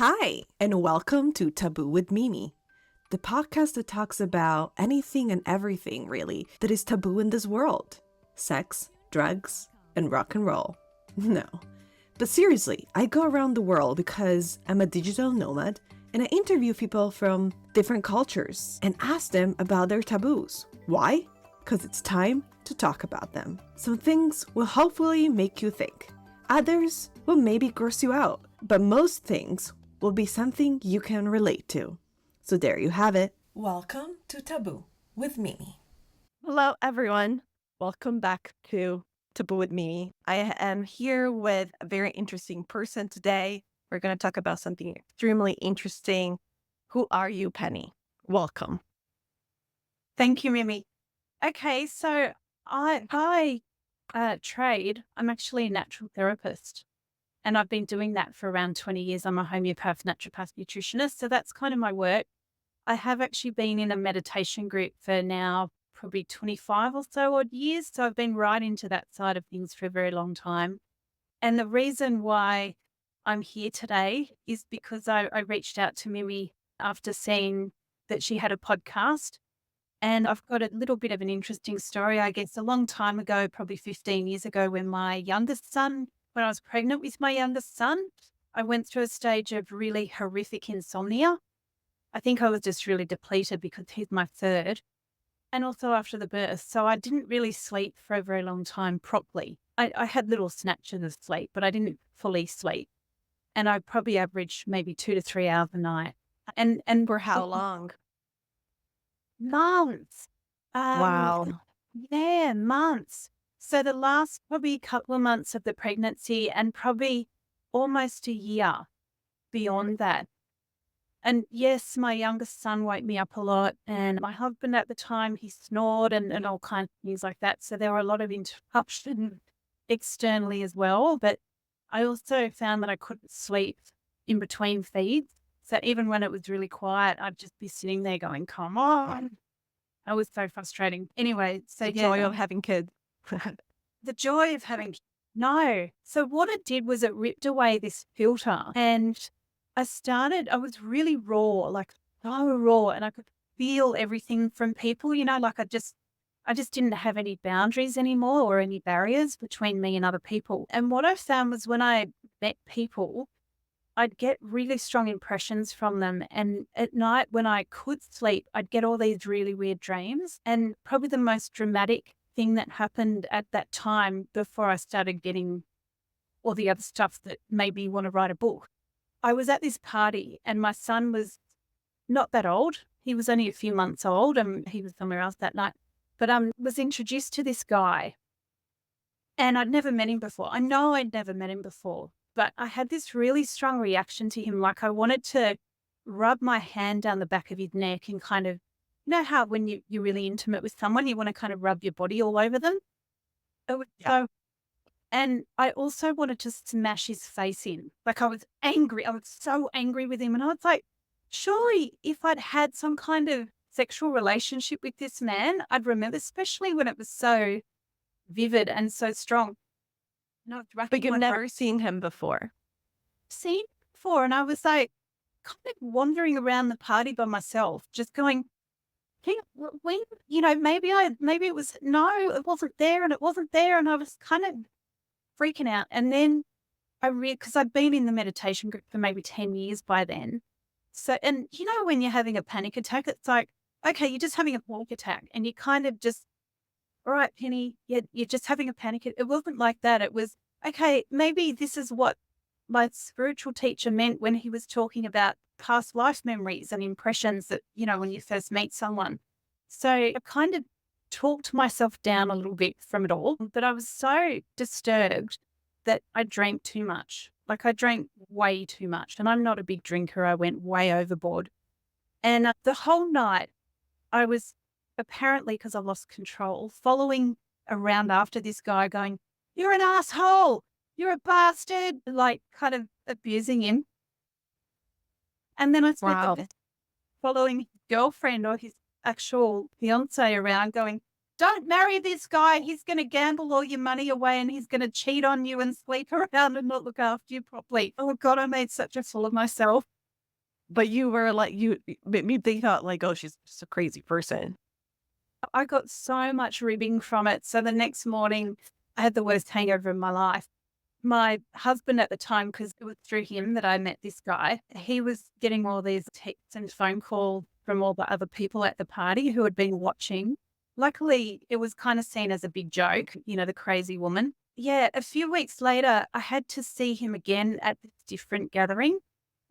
Hi, and welcome to Taboo with Mimi, the podcast that talks about anything and everything, really, that is taboo in this world. Sex, drugs, and rock and roll. No. But seriously, I go around the world because I'm a digital nomad and I interview people from different cultures and ask them about their taboos. Why? Because it's time to talk about them. Some things will hopefully make you think. Others will maybe gross you out. But most things will be something you can relate to. So there you have it. Welcome to Taboo with Mimi. Hello, everyone. Welcome back to Taboo with Mimi. I am here with a very interesting person today. We're going to talk about something extremely interesting. Who are you, Penny? Welcome. Thank you, Mimi. Okay, so I trade. I'm actually a natural therapist, and I've been doing that for around 20 years. I'm a homeopath, naturopath, nutritionist, so that's kind of my work. I have actually been in a meditation group for now probably 25 or so odd years, so I've been right into that side of things for a very long time. And the reason why I'm here today is because I reached out to Mimi after seeing that she had a podcast. And I've got a little bit of an interesting story, I guess. A long time ago, probably 15 years ago, when I was pregnant with my youngest son, I went through a stage of really horrific insomnia. I think I was just really depleted because he's my third, and also after the birth. So I didn't really sleep for a very long time properly. I had little snatches of sleep, but I didn't fully sleep. And I probably averaged maybe 2 to 3 hours a night. And For how long? months. Wow. Yeah, months. So the last probably couple of months of the pregnancy and probably almost a year beyond that. And yes, my youngest son woke me up a lot, and my husband at the time, he snored and all kinds of things like that. So there were a lot of interruption externally as well. But I also found that I couldn't sleep in between feeds. So even when it was really quiet, I'd just be sitting there going, come on. It was so frustrating. Anyway, so The yeah, joy of having kids. the joy of having no. So what it did was it ripped away this filter, and I was really raw, like so raw, and I could feel everything from people, like I just didn't have any boundaries anymore or any barriers between me and other people. And what I found was when I met people, I'd get really strong impressions from them. And at night when I could sleep, I'd get all these really weird dreams. And probably the most dramatic thing that happened at that time before I started getting all the other stuff that made me want to write a book, I was at this party and my son was not that old. He was only a few months old and he was somewhere else that night. But was introduced to this guy and I'd never met him before. I know I'd never met him before, but I had this really strong reaction to him. Like I wanted to rub my hand down the back of his neck and kind of, how when you're really intimate with someone, you want to kind of rub your body all over them. It was so, and I also wanted to smash his face in. Like I was angry. I was so angry with him. And I was like, surely if I'd had some kind of sexual relationship with this man, I'd remember, especially when it was so vivid and so strong. And I was But you've never seen him before. seen before. And I was like kind of wandering around the party by myself, just going, when, maybe it was, no, it wasn't there and it wasn't there. And I was kind of freaking out. And then because I'd been in the meditation group for maybe 10 years by then. So, and when you're having a panic attack, it's like, okay, you're just having a panic attack and you kind of just, all right, Penny, you're just having a panic. It wasn't like that. It was, okay, maybe this is what my spiritual teacher meant when he was talking about past life memories and impressions that, when you first meet someone. So I kind of talked myself down a little bit from it all, but I was so disturbed that I drank too much. Like I drank way too much and I'm not a big drinker. I went way overboard. And the whole night I was apparently, because I lost control, following around after this guy going, you're an asshole, you're a bastard, like kind of abusing him. And then I spent following his girlfriend or his actual fiance around going, don't marry this guy. He's going to gamble all your money away and he's going to cheat on you and sleep around and not look after you properly. Oh God, I made such a fool of myself. But you were like, they thought like, oh, she's just a crazy person. I got so much ribbing from it. So the next morning, I had the worst hangover of my life. My husband at the time, because it was through him that I met this guy, he was getting all these texts and phone calls from all the other people at the party who had been watching. Luckily, it was kind of seen as a big joke, the crazy woman. Yeah, a few weeks later, I had to see him again at this different gathering,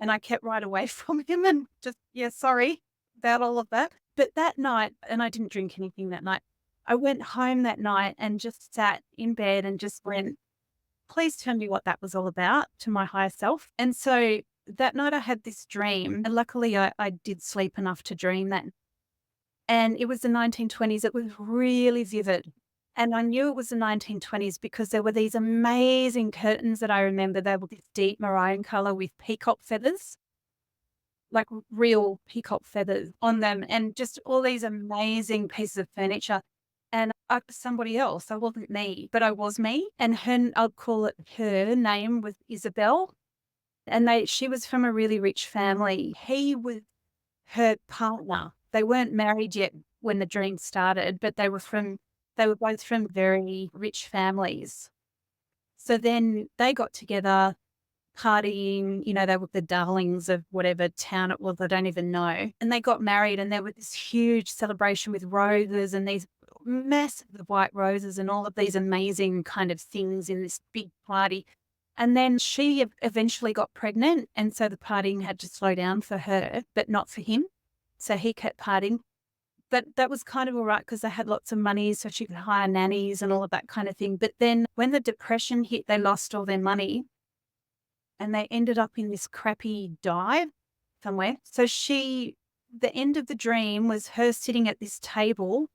and I kept right away from him and just, sorry about all of that. But that night, and I didn't drink anything that night, I went home that night and just sat in bed and just went, please tell me what that was all about, to my higher self. And so that night I had this dream, and luckily I did sleep enough to dream that. And it was the 1920s. It was really vivid. And I knew it was the 1920s because there were these amazing curtains that I remember. They were this deep maroon color with peacock feathers, like real peacock feathers on them, and just all these amazing pieces of furniture. And I was somebody else. I wasn't me, but I was me. And I'll call it, her name was Isabel. And she was from a really rich family. He was her partner. They weren't married yet when the dream started, but they were both from very rich families. So then they got together, partying, they were the darlings of whatever town it was, I don't even know. And they got married, and there was this huge celebration with roses and these massive white roses and all of these amazing kind of things in this big party. And then she eventually got pregnant, and so the partying had to slow down for her, but not for him. So he kept partying. But that was kind of all right because they had lots of money, so she could hire nannies and all of that kind of thing. But then when the depression hit, they lost all their money, and they ended up in this crappy dive somewhere. So the end of the dream was her sitting at this table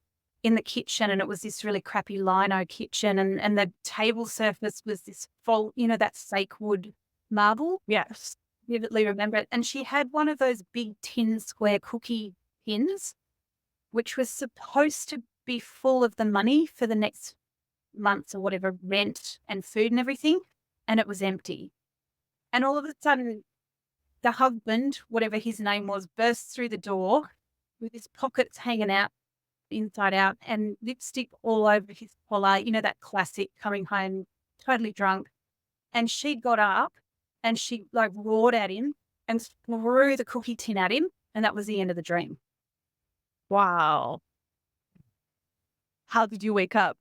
in the kitchen, and it was this really crappy lino kitchen, and the table surface was this that fake wood marble. Yes. Vividly remember it. And she had one of those big tin square cookie tins, which was supposed to be full of the money for the next months or whatever, rent and food and everything, and it was empty. And all of a sudden, the husband, whatever his name was, bursts through the door with his pockets hanging out inside out and lipstick all over his collar, that classic coming home totally drunk. And she got up and she roared at him and threw the cookie tin at him. And that was the end of the dream. Wow. How did you wake up?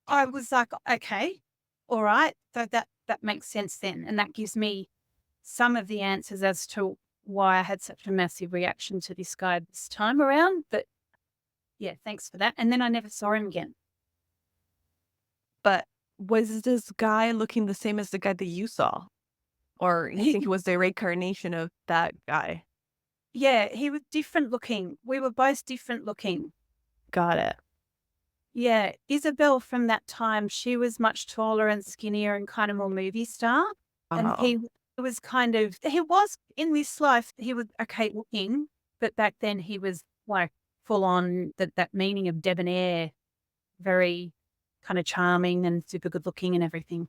I was like, okay, all right. So that makes sense then. And that gives me some of the answers as to why I had such a massive reaction to this guy this time around. But yeah, thanks for that. And then I never saw him again. But was this guy looking the same as the guy that you saw? Or you think he was the reincarnation of that guy? Yeah, he was different looking. We were both different looking. Got it. Yeah, Isabel from that time, she was much taller and skinnier and kind of more movie star. And he was in this life, he was okay looking, but back then he was like full on that meaning of debonair, very kind of charming and super good looking and everything.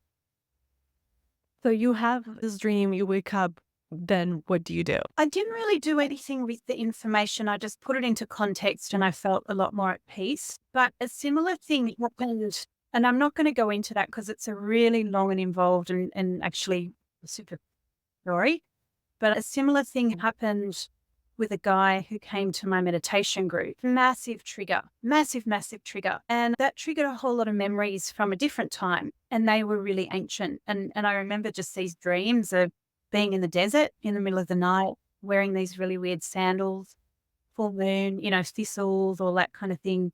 So you have this dream, you wake up, then what do you do? I didn't really do anything with the information. I just put it into context and I felt a lot more at peace. But a similar thing happened, and I'm not going to go into that because it's a really long and involved and actually super story. But a similar thing happened with a guy who came to my meditation group. Massive trigger, massive trigger. And that triggered a whole lot of memories from a different time. And they were really ancient. And I remember just these dreams of being in the desert in the middle of the night, wearing these really weird sandals, full moon, thistles, all that kind of thing.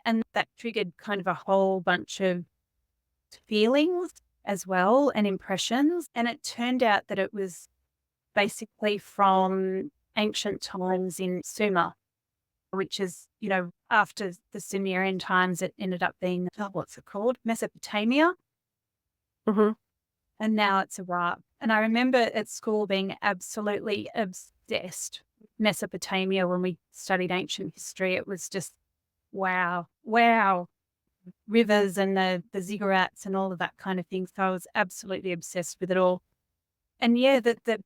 And that triggered kind of a whole bunch of feelings as well and impressions. And it turned out that it was basically from ancient times in Sumer, which is, after the Sumerian times, it ended up being, what's it called? Mesopotamia. Mm-hmm. And now it's Iraq. And I remember at school being absolutely obsessed with Mesopotamia when we studied ancient history. It was just wow, wow, rivers and the ziggurats and all of that kind of thing. So I was absolutely obsessed with it all. And yeah, the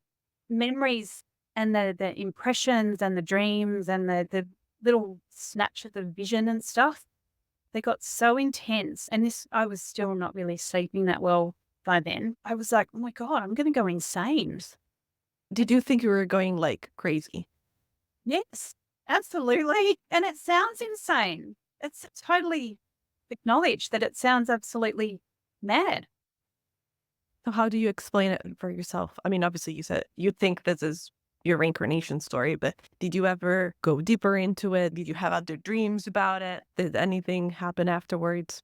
memories and the impressions and the dreams and the little snatches of vision and stuff, they got so intense. And this, I was still not really sleeping that well by then. I was like, oh my God, I'm going to go insane. Did you think you were going like crazy? Yes, absolutely. And it sounds insane. It's totally acknowledged that it sounds absolutely mad. So how do you explain it for yourself? I mean, obviously you said you think this is your reincarnation story, but did you ever go deeper into it? Did you have other dreams about it? Did anything happen afterwards?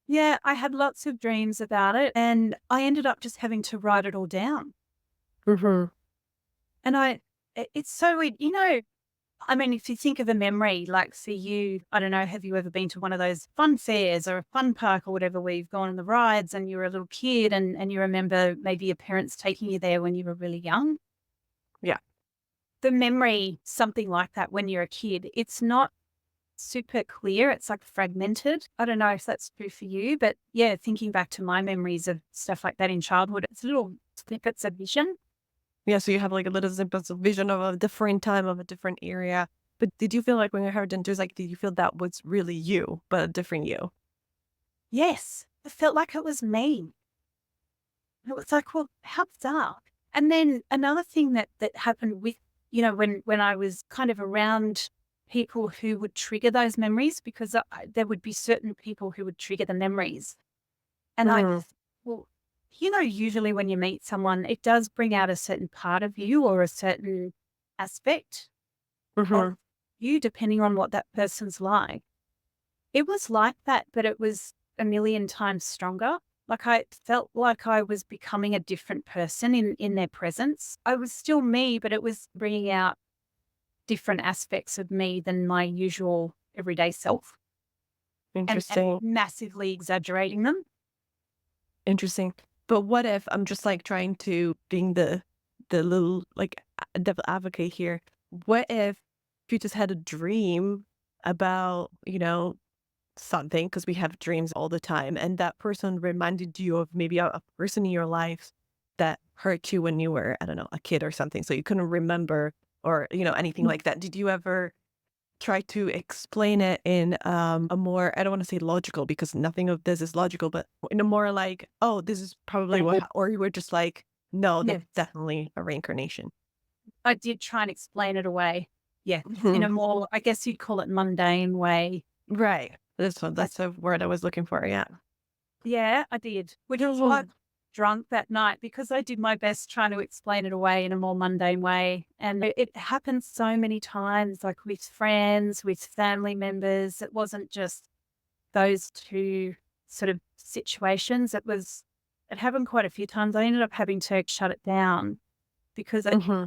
Yeah, I had lots of dreams about it and I ended up just having to write it all down. Mm-hmm. And it's so weird. You know, I mean, if you think of a memory, like for you, I don't know, have you ever been to one of those fun fairs or a fun park or whatever where you've gone on the rides and you were a little kid and you remember maybe your parents taking you there when you were really young? Yeah. The memory, something like that when you're a kid, it's not super clear. It's like fragmented. I don't know if that's true for you, but yeah, thinking back to my memories of stuff like that in childhood, it's little snippets of vision. Yeah, so you have like a little snippets of vision of a different time of a different area. But did you feel like when you heard Denters, like, did you feel that was really you, but a different you? Yes, it felt like it was me. It was like, well, how bizarre. And then another thing that happened with, you know, when I was kind of around people who would trigger those memories, because there would be certain people who would trigger the memories. And Mm-hmm. well, you know, usually when you meet someone, it does bring out a certain part of you or a certain aspect Mm-hmm. of you, depending on what that person's like. It was like that, but it was a million times stronger. Like I felt like I was becoming a different person in their presence. I was still me, but it was bringing out different aspects of me than my usual everyday self and Interesting. massively exaggerating them. Interesting. But what if I'm just like trying to being the little like devil advocate here? What if you just had a dream about, something, because we have dreams all the time, and that person reminded you of maybe a person in your life that hurt you when you were, I don't know, a kid or something, so you couldn't remember or, anything like that. Did you ever try to explain it in a more, I don't want to say logical because nothing of this is logical, but in a more like, oh, this is probably what, or you were just like, no, that's Yes, definitely a reincarnation. I did try and explain it away. Yes, in Mhm. a more, I guess you'd call it mundane way. Right. I, That's the word I was looking for. Yeah. yeah, I did. Which is why I got drunk that night because I did my best trying to explain it away in a more mundane way. And it happened so many times, like with friends, with family members. It wasn't just those two sort of situations. It happened quite a few times. I ended up having to shut it down because Hmm.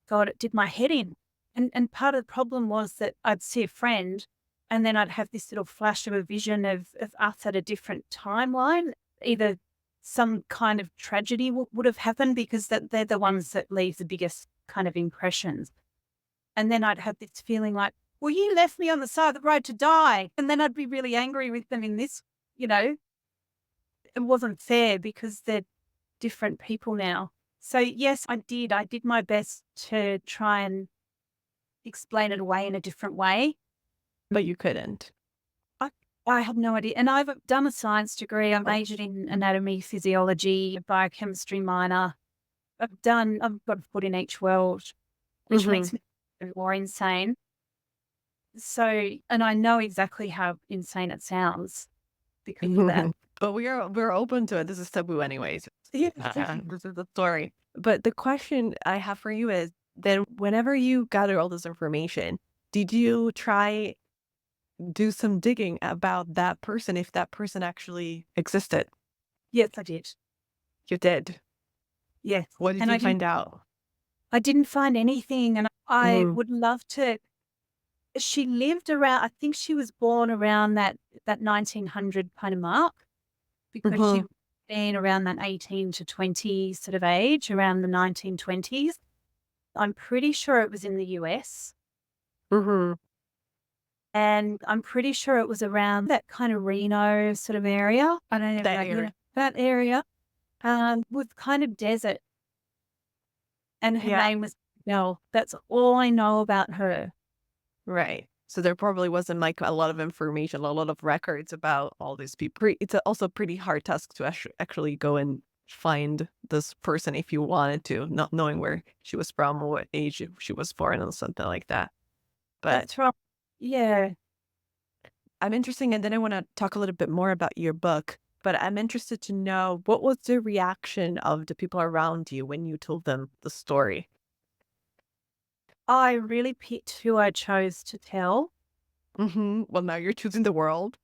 God, it did my head in. And part of the problem was that I'd see a friend and then I'd have this little flash of a vision of us at a different timeline. Either some kind of tragedy would have happened because they're the ones that leave the biggest kind of impressions. And then I'd have this feeling like, well, you left me on the side of the road to die. And then I'd be really angry with them in this, you know, it wasn't fair because they're different people now. So yes, I did. I did my best to try and explain it away in a different way. But you couldn't. I, I have no idea. And I've done a science degree. I majored in anatomy, physiology, biochemistry minor. I've got a foot in each world, which Hmm. makes me more insane. So, and I know exactly how insane it sounds because of that. But we're open to it. This is taboo anyways. Yeah. This is the story. But the question I have for you is then whenever you gather all this information, did you try do some digging about that person if that person actually existed? Yes, I did. You did. Yes. What did And you find out? I didn't find anything. And I Mm. would love to. She lived around, I think she was born around that 1900 kind of mark because she Hmm. was been around that 18 to 20 sort of age, around the 1920s. I'm pretty sure it was in the US. Hmm. And I'm pretty sure it was around that kind of Reno sort of area. I don't even know, That area. that area, with kind of desert. And her Yeah. name was Mel. That's all I know about her. Right. So there probably wasn't like a lot of information, a lot of records about all these people. It's also a pretty hard task to actually go and find this person if you wanted to, not knowing where she was from or what age she was born or something like that. But That's right. Yeah. I'm interested, and then I want to talk a little bit more about your book. But I'm interested to know, what was the reaction of the people around you when you told them the story? I really picked who I chose to tell. Well, now you're choosing the world.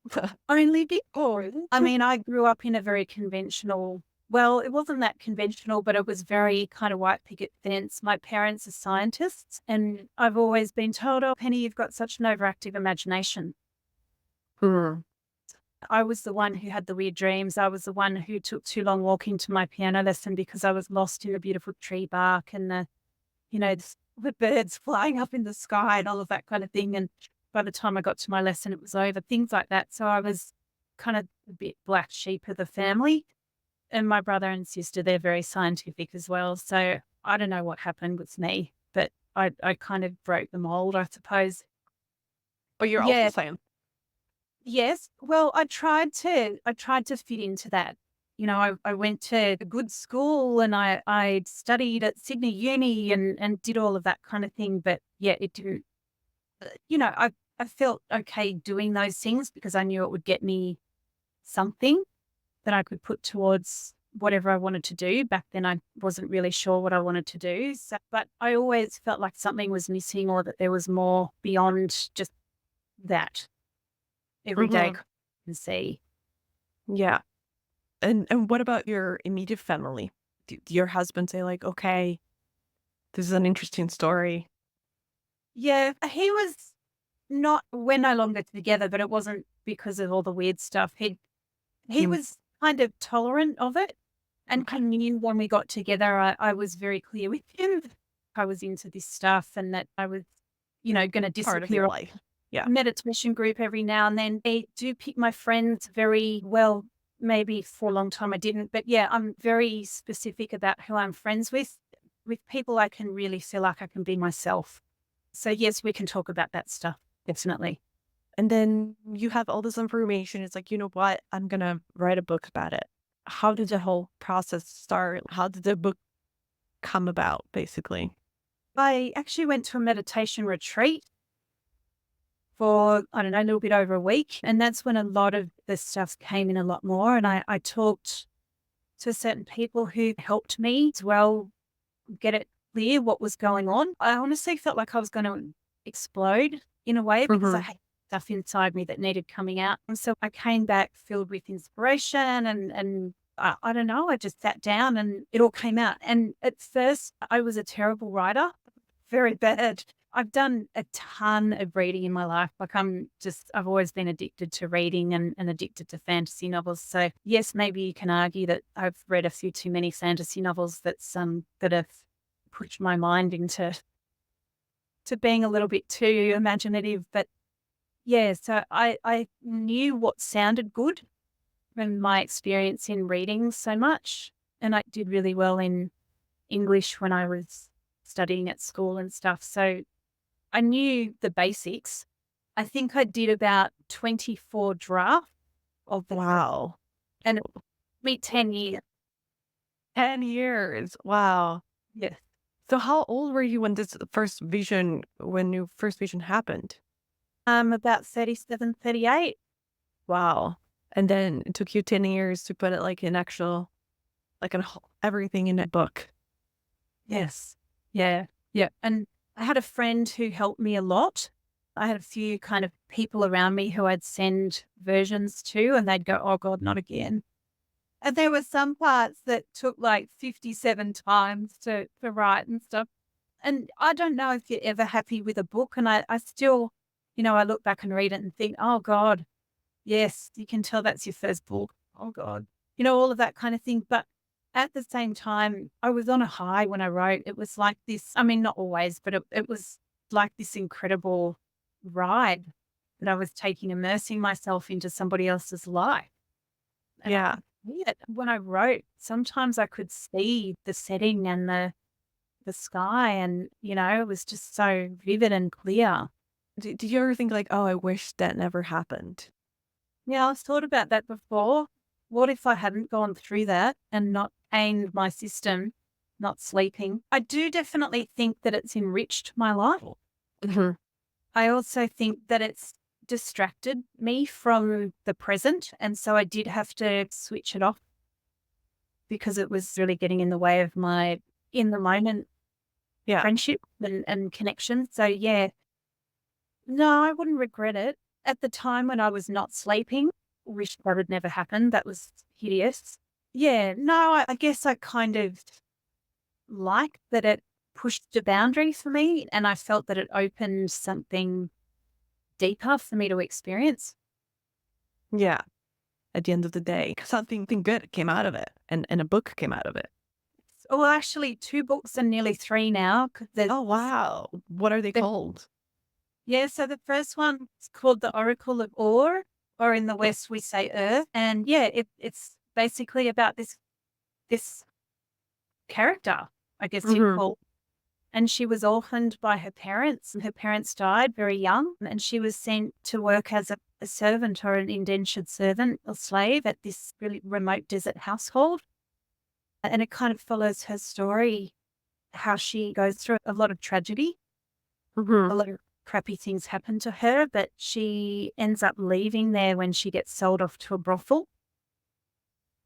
Only because, I mean, I grew up in a very conventional, well, it wasn't that conventional, but it was very kind of white picket fence. My parents are scientists, and I've always been told, oh, Penny, you've got such an overactive imagination. Hmm. I was the one who had the weird dreams. I was the one who took too long walking to my piano lesson because I was lost in the beautiful tree bark and the birds flying up in the sky and all of that kind of thing. And by the time I got to my lesson, it was over, things like that. So I was kind of a bit black sheep of the family. And my brother and sister, they're very scientific as well. So I don't know what happened with me, but I kind of broke the mold, I suppose. But you're also Yeah. saying, Yes. Well, I tried to fit into that. I went to a good school and I studied at Sydney Uni and did all of that kind of thing. But yeah, it didn't, I felt okay doing those things because I knew it would get me something that I could put towards whatever I wanted to do. Back then, I wasn't really sure what I wanted to do. So, but I always felt like something was missing or that there was more beyond just that every day hmm, and see. yeah. And what about your immediate family? Did your husband say like, okay, this is an interesting story? Yeah, he was not, we're no longer together, but it wasn't because of all the weird stuff. He Mm, was kind of tolerant of it. And okay. he knew when we got together, I was very clear with him. I was into this stuff and that I was, going to Part of your disappear off life. Yeah. meditation group every now and then. I do pick my friends very well. Maybe for a long time I didn't, but yeah, I'm very specific about who I'm friends with. With people, I can really feel like I can be myself. So yes, we can talk about that stuff. Definitely. And then you have all this information. It's like, you know what? I'm going to write a book about it. How did the whole process start? How did the book come about, basically? I actually went to a meditation retreat for, I don't know, a little bit over a week. And that's when a lot of the stuff came in a lot more. And I talked to certain people who helped me as well get it clear what was going on. I honestly felt like I was going to explode in a way because I Hmm. had stuff inside me that needed coming out. And so I came back filled with inspiration and I don't know, I just sat down and it all came out. And at first I was a terrible writer, very bad. I've done a ton of reading in my life. Like I've always been addicted to reading and addicted to fantasy novels. So yes, maybe you can argue that I've read a few too many fantasy novels that have pushed my mind into being a little bit too imaginative. But yeah, so I knew what sounded good from my experience in reading so much. And I did really well in English when I was studying at school and stuff. So I knew the basics. I think I did about 24 drafts of the first, Wow. and it took me 10 years. 10 years. Wow. Yes. So how old were you when when your first vision happened? About 37, 38. Wow. And then it took you 10 years to put it like in actual, everything in a book. Yes. Yeah. Yeah. And I had a friend who helped me a lot. I had a few kind of people around me who I'd send versions to, and they'd go, oh God, not again. And there were some parts that took like 57 times to write and stuff. And I don't know if you're ever happy with a book. And I still, I look back and read it and think, oh God, yes, you can tell that's your first book. Oh God. All of that kind of thing. But at the same time, I was on a high when I wrote. It was like this, I mean, not always, but it was like this incredible ride that I was immersing myself into somebody else's life. And Yeah. when I wrote, sometimes I could see the setting and the sky, and it was just so vivid and clear. Did you ever think like, oh, I wish that never happened? Yeah, I've thought about that before. What if I hadn't gone through that and not aimed my system, not sleeping? I do definitely think that it's enriched my life. Mhm. I also think that it's distracted me from the present. And so I did have to switch it off because it was really getting in the way of my in the moment Yeah. friendship and connection. So, yeah, no, I wouldn't regret it. At the time when I was not sleeping, wish that had never happened. That was hideous. Yeah, no, I guess I kind of like that it pushed the boundary for me, and I felt that it opened something deeper for me to experience. Yeah. At the end of the day, something good came out of it, and a book came out of it. Well, actually, 2 books and nearly 3 now. 'Cause Oh, wow. What are they the called? yeah, so the first one is called The Oracle of Ur, or in the West we say Earth, and yeah, it's basically about this character, I guess you'd Mhm. call. And she was orphaned by her parents, and her parents died very young, and she was sent to work as a servant or an indentured servant or slave at this really remote desert household. And it kind of follows her story, how she goes through a lot of tragedy. A Mhm. lot of crappy things happen to her, but she ends up leaving there when she gets sold off to a brothel.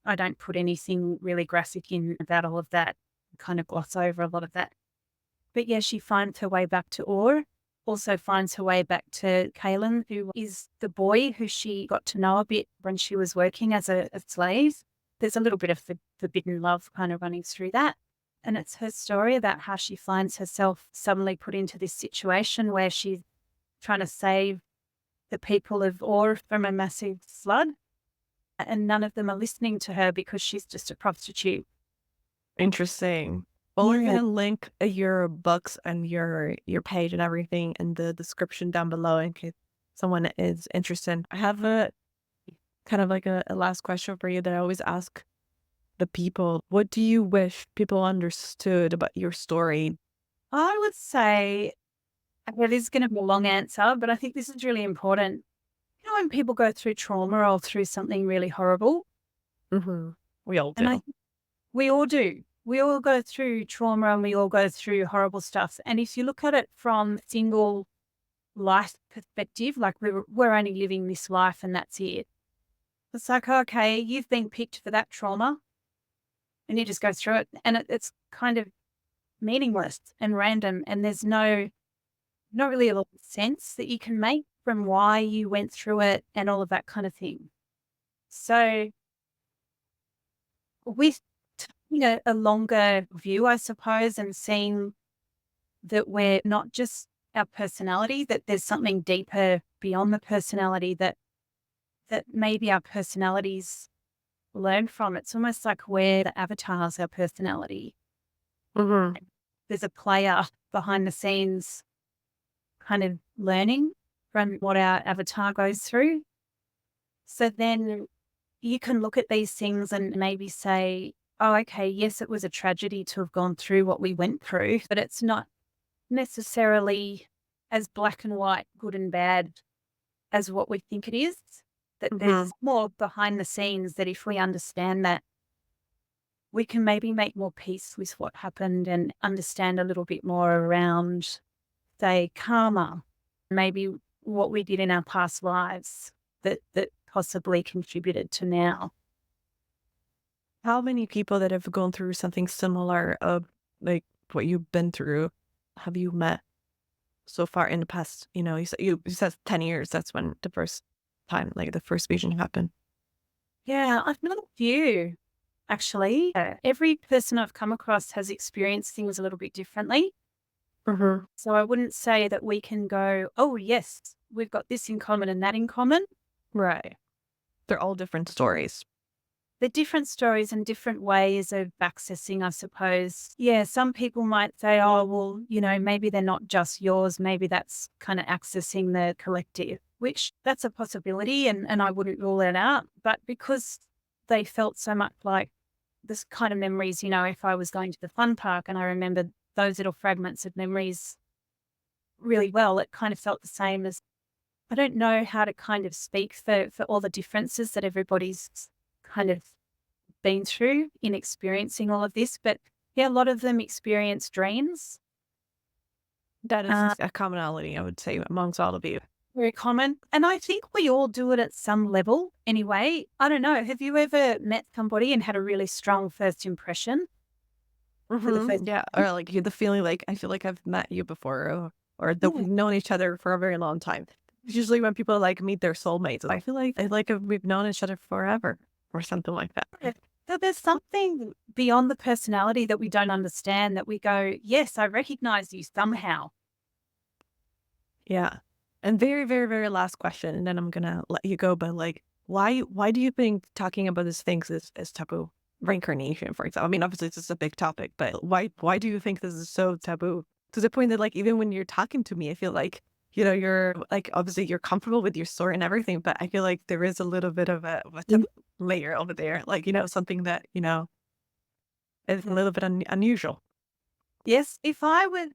I don't put anything really graphic in about all of that, kind of gloss over a lot of that. But yeah, she finds her way back to Ur, also finds her way back to Kaelin, who is the boy who she got to know a bit when she was working as a slave. There's a little bit of forbidden love kind of running through that. And it's her story about how she finds herself suddenly put into this situation where she's trying to save the people of Ur from a massive flood. And none of them are listening to her because she's just a prostitute. Interesting. Well, we're Yeah. gonna link your books and your page and everything in the description down below in case someone is interested. I have a kind of like a last question for you that I always ask the people. What do you wish people understood about your story? I would say, it is going to be a long answer, but I think this is really important. When people go through trauma or through something really horrible, Hmm. We all and do. we all do. We all go through trauma and we all go through horrible stuff. And if you look at it from single life perspective, like we're only living this life and that's it. It's like, okay, you've been picked for that trauma and you just go through it. And it's kind of meaningless and random. And there's not really a lot of sense that you can make from why you went through it and all of that kind of thing. So with a longer view, I suppose, and seeing that we're not just our personality, that there's something deeper beyond the personality that maybe our personalities learn from. It's almost like we're the avatars, our personality. Hmm. There's a player behind the scenes kind of learning from what our avatar goes through. So then you can look at these things and maybe say, oh, okay, yes, it was a tragedy to have gone through what we went through, but it's not necessarily as black and white, good and bad as what we think it is. That Hmm. there's more behind the scenes that if we understand that, we can maybe make more peace with what happened and understand a little bit more around, say, karma, maybe what we did in our past lives that possibly contributed to now. How many people that have gone through something similar of like what you've been through have you met so far in the past? You said 10 years. That's when the first time, like the first vision happened. Yeah, I've met a few actually. Every person I've come across has experienced things a little bit differently. Hmm. So I wouldn't say that we can go, oh, yes, we've got this in common and that in common. Right. They're all different stories. They're different stories and different ways of accessing, I suppose. Yeah, some people might say, oh, well, maybe they're not just yours. Maybe that's kind of accessing the collective. which that's a possibility and I wouldn't rule it out. But because they felt so much like this kind of memories, if I was going to the fun park and I remembered those little fragments of memories really well, it kind of felt the same as I don't know how to kind of speak for all the differences that everybody's kind of been through in experiencing all of this. But yeah, a lot of them experience dreams. That is a commonality, I would say, amongst all of you. Very common. And I think we all do it at some level anyway. I don't know. Have you ever met somebody and had a really strong first impression for the first Yeah, time? or like you the feeling like I feel like I've met you before, or that Yeah. we've known each other for a very long time. It's usually when people like meet their soulmates. I feel like we've known each other forever or something like that. Yeah. So there's something beyond the personality that we don't understand that we go, yes, I recognize you somehow. Yeah. And very, very, very last question, and then I'm gonna let you go. But like, why do you think talking about these things is taboo? Reincarnation, for example. I mean, obviously this is a big topic, but why do you think this is so taboo? To the point that like even when you're talking to me, I feel like, you're like obviously you're comfortable with your story and everything, but I feel like there is a little bit of a taboo layer over there. Like, something that, is a little bit unusual. Yes. If I were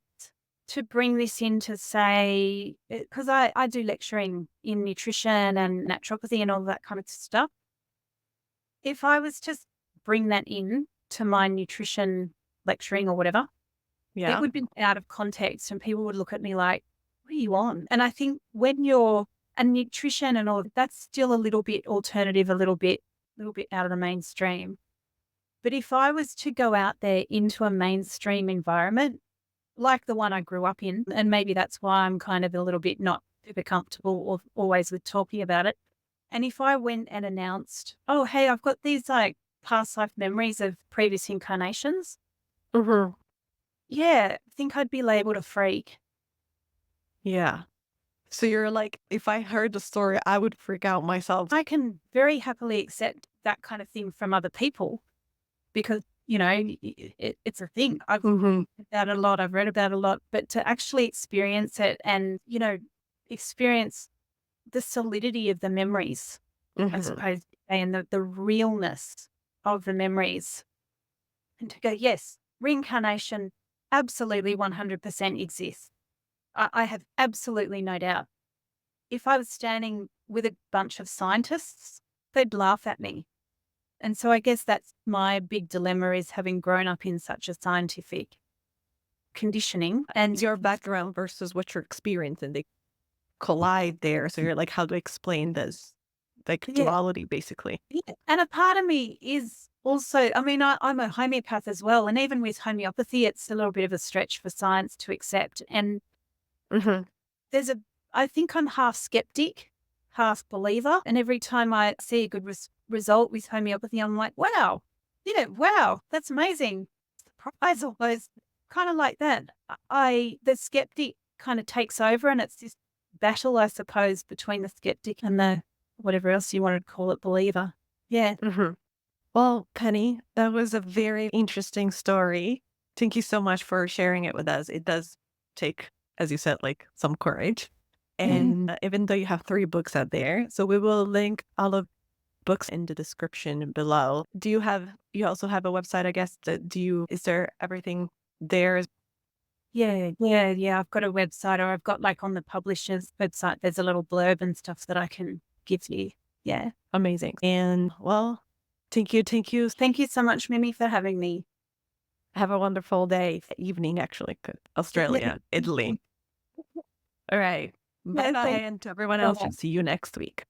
to bring this into, say, because I do lecturing in nutrition and naturopathy and all that kind of stuff. If I was to bring that in to my nutrition lecturing or whatever, it Yeah. would be out of context and people would look at me like, what are you on? And I think when you're a nutrition and all that's still a little bit alternative, a little bit out of the mainstream. But if I was to go out there into a mainstream environment, like the one I grew up in, and maybe that's why I'm kind of a little bit not super comfortable or always with talking about it. And if I went and announced, oh, hey, I've got these like past life memories of previous incarnations, Hmm. yeah, I think I'd be labeled a freak. Yeah. So you're like, if I heard the story, I would freak out myself. I can very happily accept that kind of thing from other people because, it's a thing. I've Hmm. about it a lot. I've read about it a lot, but to actually experience it and, experience the solidity of the memories, I Hmm. suppose, and the realness of the memories. And to go, yes, reincarnation absolutely 100% exists. I have absolutely no doubt. If I was standing with a bunch of scientists, they'd laugh at me. And so I guess that's my big dilemma is having grown up in such a scientific conditioning. And Your background versus what you're experiencing, they collide there. So you're like, how to explain this, like yeah, duality, basically. yeah. And a part of me is also, I mean, I'm a homeopath as well. And even with homeopathy, it's a little bit of a stretch for science to accept. And Hmm. there's I think I'm half skeptic, half believer. And every time I see a good result with homeopathy, I'm like, wow, wow, that's amazing. Surprise almost, kind of like that. The skeptic kind of takes over and it's this battle, I suppose, between the skeptic and the whatever else you want to call it, believer. Yeah. Hmm. Well, Penny, that was a very interesting story. Thank you so much for sharing it with us. It does take, as you said, like some courage. Mhm. And even though you have 3 books out there, so we will link all of books in the description below. You also have a website, I guess, is there everything there? Yeah, yeah, yeah. I've got a website or I've got like on the publisher's website, there's a little blurb and stuff that I can give you. Yeah. Amazing. And well, thank you. Thank you. Thank you so much, Mimi, for having me. Have a wonderful day, evening, actually. 'Cause Yeah. Australia, Italy. All right. Bye Yeah, bye. thank And to everyone else, you. see you next week.